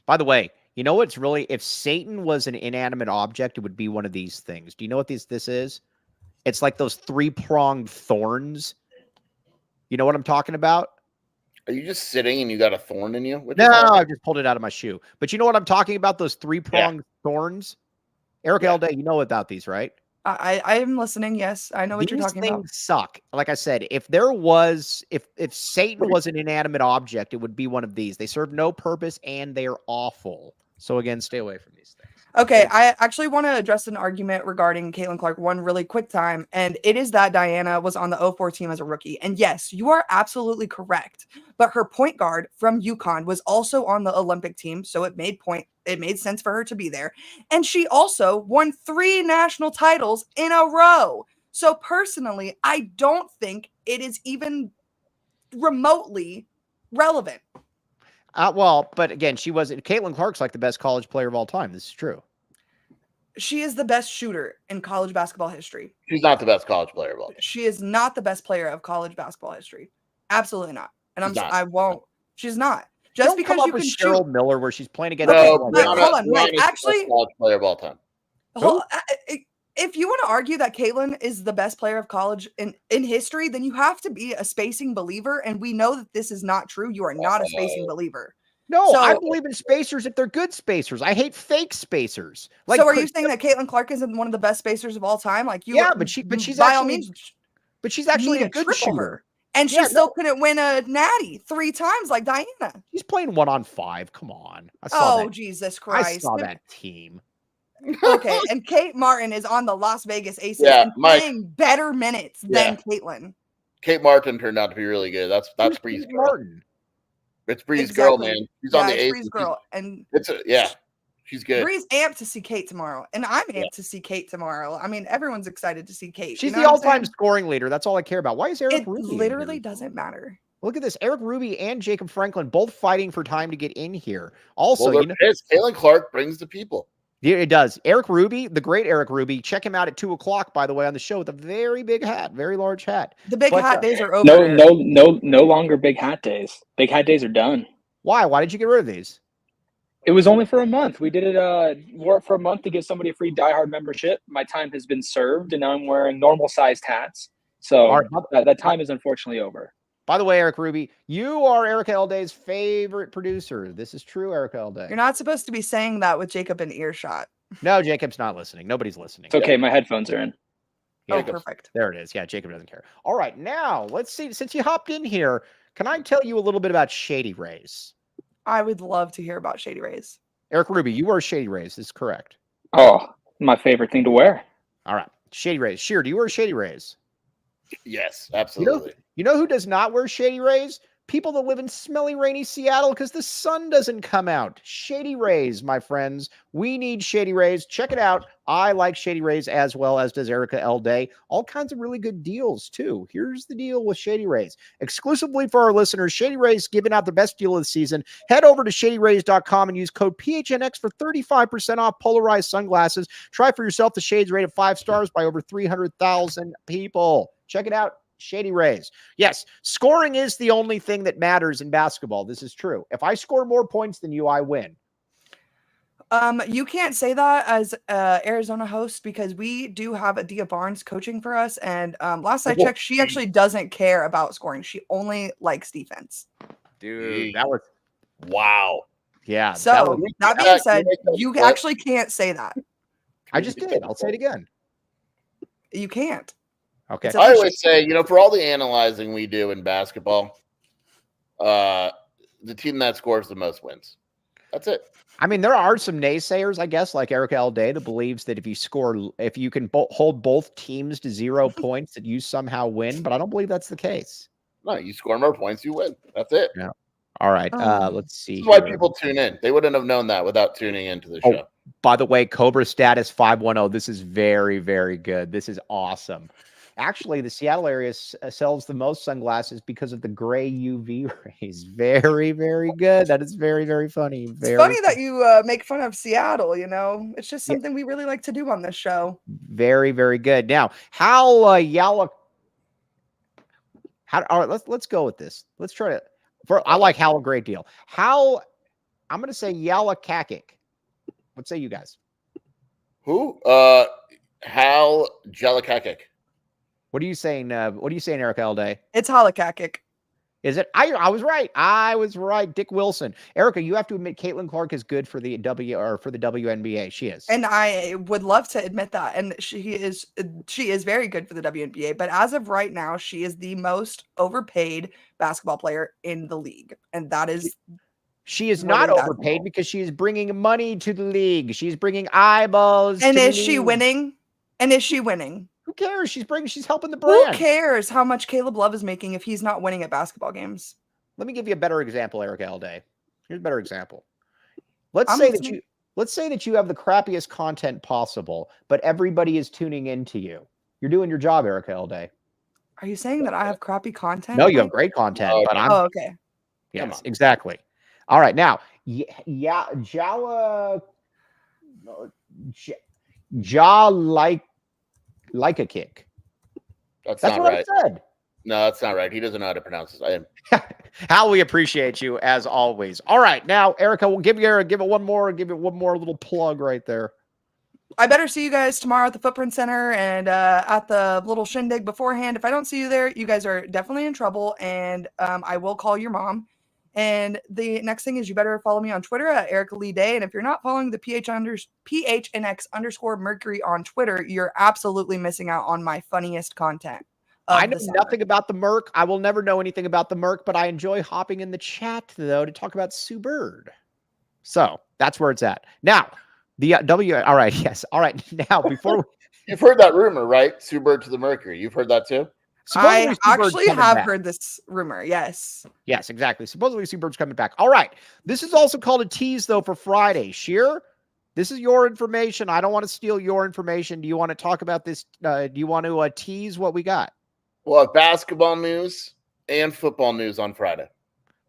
By the way, you know what's really, if Satan was an inanimate object, it would be one of these things. Do you know what this is? It's like those 3-pronged thorns. You know what I'm talking about? Are you just sitting and you got a thorn in you? No, I just pulled it out of my shoe. But you know what I'm talking about? Those 3-pronged thorns? Eric L. Day, you know about these, right? I am listening. Yes, I know what you're talking about. These things suck. Like I said, if Satan was an inanimate object, it would be one of these. They serve no purpose and they're awful. So again, stay away from these things. Okay, I actually want to address an argument regarding Caitlin Clark one really quick time, and it is that Diana was on the 04 team as a rookie. And yes, you are absolutely correct. But her point guard from UConn was also on the Olympic team, so it made sense for her to be there. And she also won 3 national titles in a row. So personally, I don't think it is even remotely relevant. Well, but again, she wasn't. Caitlin Clark's like the best college player of all time. This is true. She is the best shooter in college basketball history. She's not the best college player of all time. She is not the best player of college basketball history. Absolutely not. And I won't. She's not. Just because you can Cheryl shoot. Miller, where she's playing against. Okay, No, but Brianna- hold on. Wait, Brianna's the actually, best college player of all time. if you want to argue that Caitlin is the best player of college in history, then you have to be a spacing believer. And we know that this is not true. You are not a spacing believer. No, So- I believe in spacers if they're good spacers. I hate fake spacers. Like, so are you saying that Caitlin Clark isn't one of the best spacers of all time? Like you, Yeah, but she's by all actually, means, but she's actually need a good triple shooter. her. And she still couldn't win a natty 3 times like Diana. She's playing 1-on-5. Come on. I saw that. Jesus I Christ. saw that team. Okay, and Kate Martin is on the Las Vegas Aces Yeah, and Mike. playing better minutes than Caitlin. Kate Martin turned out to be really good. That's Who's Bree's Kate girl. Martin? It's Bree's girl, man. She's on the it's Aces. Bree's girl. And She's good. Bree's amped to see Kate tomorrow. And I'm amped to see Kate tomorrow. I mean, everyone's excited to see Kate. She's you know the what I'm all-time saying? scoring leader. That's all I care about. Why is Eric It Ruby in literally here? doesn't matter. Look at this. Eric Ruby and Jacob Franklin both fighting for time to get in here. Also, Well, Caitlin Clark brings the people. Yeah, it does. Eric Ruby, the great Eric Ruby. Check him out at 2:00, by the way, on the show with a very big hat, very large hat. The big But, hat days are over. No longer big hat days. Big hat days are done. Why? Why did you get rid of these? It was only for a month. We did it wore it for a month to give somebody a free diehard membership. My time has been served, and now I'm wearing normal sized hats. So that time is unfortunately over. By the way, Eric Ruby, you are Erica Elde's favorite producer. This is true, Erica Elde. You're not supposed to be saying that with Jacob in earshot. No, Jacob's not listening. Nobody's listening. It's okay. My headphones are in. Oh, perfect. There it is. Yeah, Jacob doesn't care. All right, now let's see. Since you hopped in here, can I tell you a little bit about Shady Rays? I would love to hear about Shady Rays. Eric Ruby, you wear Shady Rays. This is correct. Oh, my favorite thing to wear. All right. Shady Rays. Scheer, do you wear Shady Rays? Yes, absolutely. You know who does not wear Shady Rays? People that live in smelly, rainy Seattle because the sun doesn't come out. Shady Rays, my friends. We need Shady Rays. Check it out. I like Shady Rays as well, as does Erica Elde. All kinds of really good deals, too. Here's the deal with Shady Rays. Exclusively for our listeners, Shady Rays giving out the best deal of the season. Head over to shadyrays.com and use code PHNX for 35% off polarized sunglasses. Try for yourself the shades rated 5 stars by over 300,000 people. Check it out. Shady Rays. Yes, scoring is the only thing that matters in basketball. This is true. If I score more points than you, I win. You can't say that as Arizona host because we do have Adia Barnes coaching for us. And last I checked, she actually doesn't care about scoring. She only likes defense. Dude, that was wow. Yeah. So that being said, you actually can't say that. I just did. I'll say it again. You can't. Okay. I always say, for all the analyzing we do in basketball, the team that scores the most wins. That's it. I mean, there are some naysayers, I guess, like Erica Elde, that believes that if you can hold both teams to 0 points, that you somehow win. But I don't believe that's the case. No, you score more points, you win. That's it. Yeah. All right. Let's see. That's why people tune in. They wouldn't have known that without tuning into the show. By the way, Cobra status 510. This is very, very good. This is awesome. Actually, the Seattle area sells the most sunglasses because of the gray UV rays. Very, very good. That is very, very funny. It's funny that you make fun of Seattle. It's just something we really like to do on this show. Very, very good. Now, how all right, let's go with this. Let's try to. I like Hal a great deal. I'm going to say Yalakakic. What say you guys? Who? Hal Jelikakic. What are you saying? Erica Elde? It's Halakakic. Is it? I was right. I was right. Dick Wilson. Erica, you have to admit Caitlin Clark is good for the WNBA. She is. And I would love to admit that. And she is very good for the WNBA. But as of right now, she is the most overpaid basketball player in the league. And that is She is not overpaid because she is bringing money to the league. She's bringing eyeballs. And is she winning? Who cares? She's helping the brand. Who cares how much Caleb Love is making if he's not winning at basketball games? Let me give you a better example, Erica Alday. Here's a better example. Let's say that you have the crappiest content possible, but everybody is tuning into you. You're doing your job, Erica Alday. Are you saying that I have crappy content? No, you have great content, but I'm. Oh, okay. Yes, exactly. All right, now, Jawa, like a kick. That's not right. I said. No, that's not right. He doesn't know how to pronounce his name. Hal, we appreciate you as always. All right, now, Erica, we'll give it one more little plug right there. I better see you guys tomorrow at the Footprint Center and at the little shindig beforehand. If I don't see you there, you guys are definitely in trouble, and I will call your mom. And the next thing is you better follow me on Twitter at Erica Lee Day. And if you're not following the PHNX_Mercury on Twitter, you're absolutely missing out on my funniest content. I know nothing about the Merc. I will never know anything about the Merc, but I enjoy hopping in the chat, though, to talk about Sue Bird. So that's where it's at. Now, the all right, yes. All right, now, before You've heard that rumor, right? Sue Bird to the Mercury. You've heard that too? I actually have heard this rumor. Yes. Yes, exactly. Supposedly Sue Bird's coming back. All right. This is also called a tease, though, for Friday. Scheer, this is your information. I don't want to steal your information. Do you want to talk about this? Do you want to tease what we got? We'll have basketball news and football news on Friday.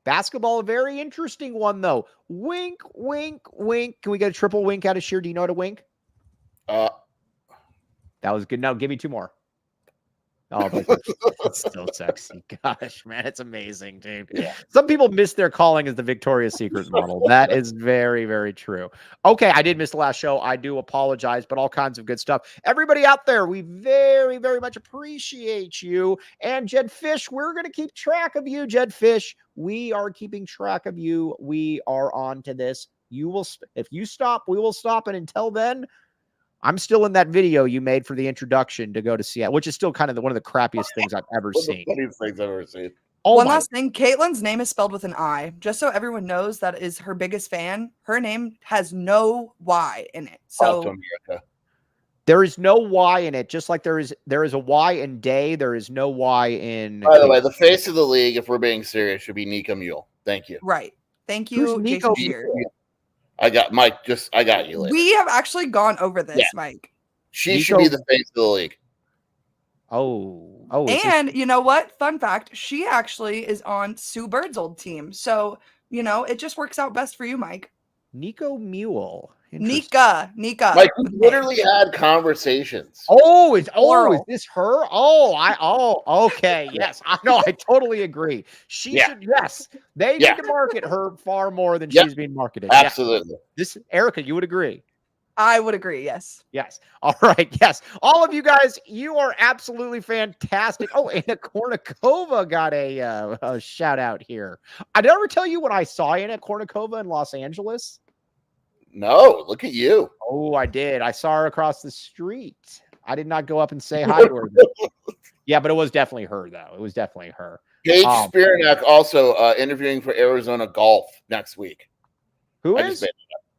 Basketball, a very interesting one, though. Wink, wink, wink. Can we get a triple wink out of Scheer? Do you know how to wink? That was good. Now, give me two more. Oh, it's so sexy. Gosh, man, it's amazing, dude. Yeah. Some people miss their calling as the Victoria's Secret model. That is very, very true. Okay, I did miss the last show. I do apologize, but all kinds of good stuff. Everybody out there, we very, very much appreciate you. And Jedd Fisch, we're going to keep track of you, Jedd Fisch. We are keeping track of you. We are on to this. You will, if you stop, we will stop. And until then, I'm still in that video you made for the introduction to go to Seattle, which is still kind of one of the crappiest things I've ever seen. Funniest things I've ever seen. One last thing, Caitlin's name is spelled with an I. Just so everyone knows that is her biggest fan. Her name has no Y in it. So there is no Y in it, just like there is a Y in day. There is no Y in. By the way, the face of the league, if we're being serious, should be Nico Mule. Thank you. Right. Thank you, Jason Scheer. I got Mike. I got you later. We have actually gone over this, Mike. She should be the face of the league. Oh. And you know what? Fun fact: she actually is on Sue Bird's old team. So it just works out best for you, Mike. Nico Mule. Nika. Mike, we literally had conversations. Is this her? Okay. Yes. I know. I totally agree. She should, yes. They need to market her far more than she's being marketed. Absolutely. This, Erica, you would agree? I would agree. Yes. Yes. All right. Yes. All of you guys, you are absolutely fantastic. Oh, Anna Kournikova got a shout out here. I did ever tell you when I saw Anna Kournikova in Los Angeles? No, look at you. Oh, I did. I saw her across the street. I did not go up and say hi to her. Yeah, but it was definitely her, though. It was definitely her. Paige Spiranek also interviewing for Arizona Golf next week. Who is?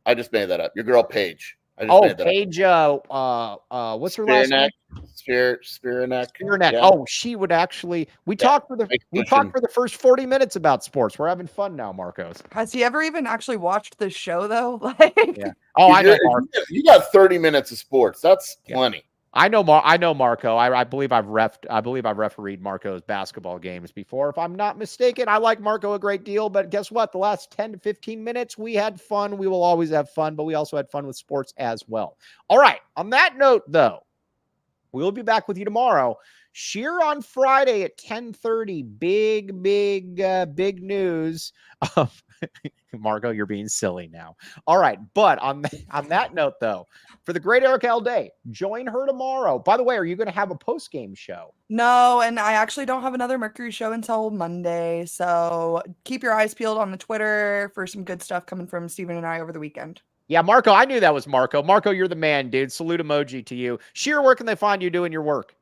I just made that up. Your girl, Paige. Paige. What's her last name? Spiranek. Yeah. Oh, she would actually. We talked for the first 40 minutes about sports. We're having fun now, Marcos. Has he ever even actually watched the show though? Oh, I know. You got 30 minutes of sports. That's plenty. I know Marco. I believe I've refereed Marco's basketball games before. If I'm not mistaken, I like Marco a great deal, but guess what? The last 10 to 15 minutes, we had fun. We will always have fun, but we also had fun with sports as well. All right. On that note, though, we'll be back with you tomorrow. Scheer on Friday at 10:30. Big news. Marco, you're being silly now. All right. But on that note, though, for the great Erica Alday, join her tomorrow. By the way, are you going to have a post-game show? No, and I actually don't have another Mercury show until Monday. So keep your eyes peeled on the Twitter for some good stuff coming from Steven and I over the weekend. Yeah, Marco, I knew that was Marco. Marco, you're the man, dude. Salute emoji to you. Scheer, where can they find you doing your work?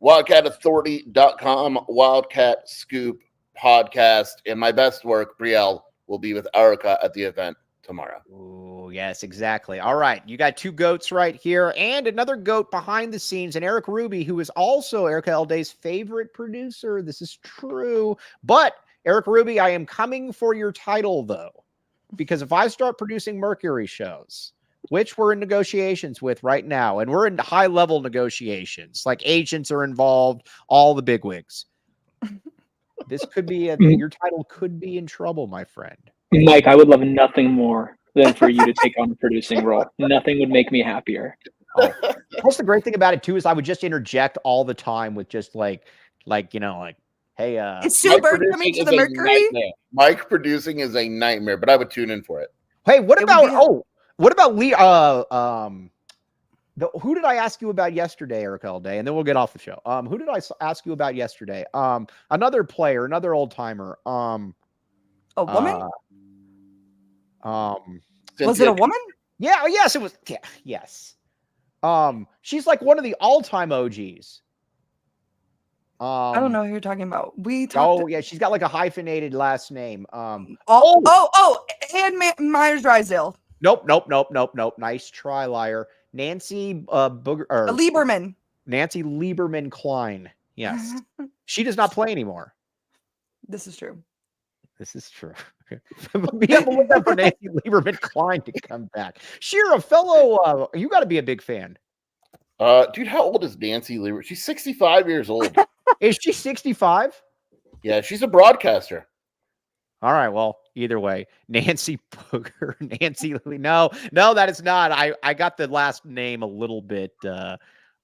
WildcatAuthority.com, Wildcat Scoop podcast, and my best work, Brielle, will be with Erica at the event tomorrow. Oh, yes, exactly. All right. You got two goats right here and another goat behind the scenes, and Eric Ruby, who is also Erica Elday's favorite producer. This is true. But Eric Ruby, I am coming for your title, though, because if I start producing Mercury shows, which we're in negotiations with right now, and we're in high-level negotiations, like agents are involved, all the bigwigs. This could be your title could be in trouble, my friend. Mike, I would love nothing more than for you to take on the producing role. Nothing would make me happier. Oh. What's the great thing about it too is I would just interject all the time with just like hey, it's super coming to the Mercury. Mike producing is a nightmare, but I would tune in for it. Hey, what about Lee? Who did I ask you about yesterday, Eric Elday? And then we'll get off the show. Who did I ask you about yesterday? Another player, another old timer. A woman? Was it a woman? Yeah. Yes, it was. Yeah, yes. She's like one of the all-time OGs. I don't know who you're talking about. Yeah, she's got like a hyphenated last name. Ann Myers Drysdale. Nope. Nice try, liar. Nancy Lieberman. Nancy Lieberman Klein. Yes. She does not play anymore. This is true. Be able to look up for Nancy Lieberman Klein to come back. Scheer, a fellow, you got to be a big fan. Dude, how old is Nancy Lieberman? She's 65 years old. Is she 65? Yeah, she's a broadcaster. All right, well, either way, Nancy Booger, no, that is not. I got the last name a little bit.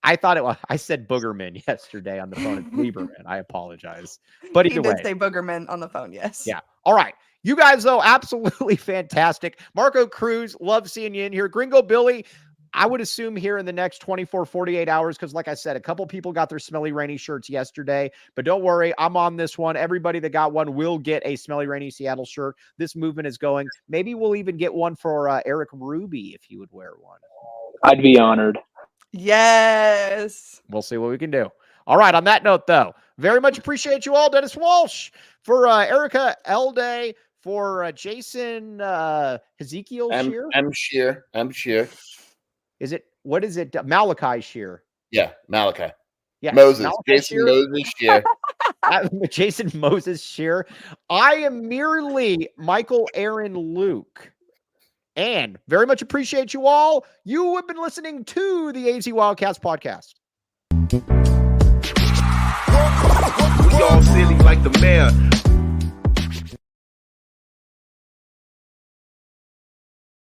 I thought I said Boogerman yesterday on the phone. It's Lieberman. I apologize, but either way, he did say Boogerman on the phone. Yes. Yeah. All right, you guys though, absolutely fantastic. Marco Cruz, love seeing you in here. Gringo Billy, I would assume here in the next 24, 48 hours, because like I said, a couple people got their Smelly Rainy shirts yesterday, but don't worry, I'm on this one. Everybody that got one will get a Smelly Rainy Seattle shirt. This movement is going. Maybe we'll even get one for Eric Ruby if he would wear one. I'd be honored. Yes. We'll see what we can do. All right, on that note, though, very much appreciate you all. Dennis Walsh for Erica Elday, for Jason Ezekiel Scheer. I'm Scheer. What is it? Malachi Scheer. Yeah, Malachi. Yeah, Moses. Malachi Jason Scheer. Moses Scheer. Jason Moses Scheer. I am merely Michael Aaron Luke. And very much appreciate you all. You have been listening to the AZ Wildcats podcast. We all silly like the mayor.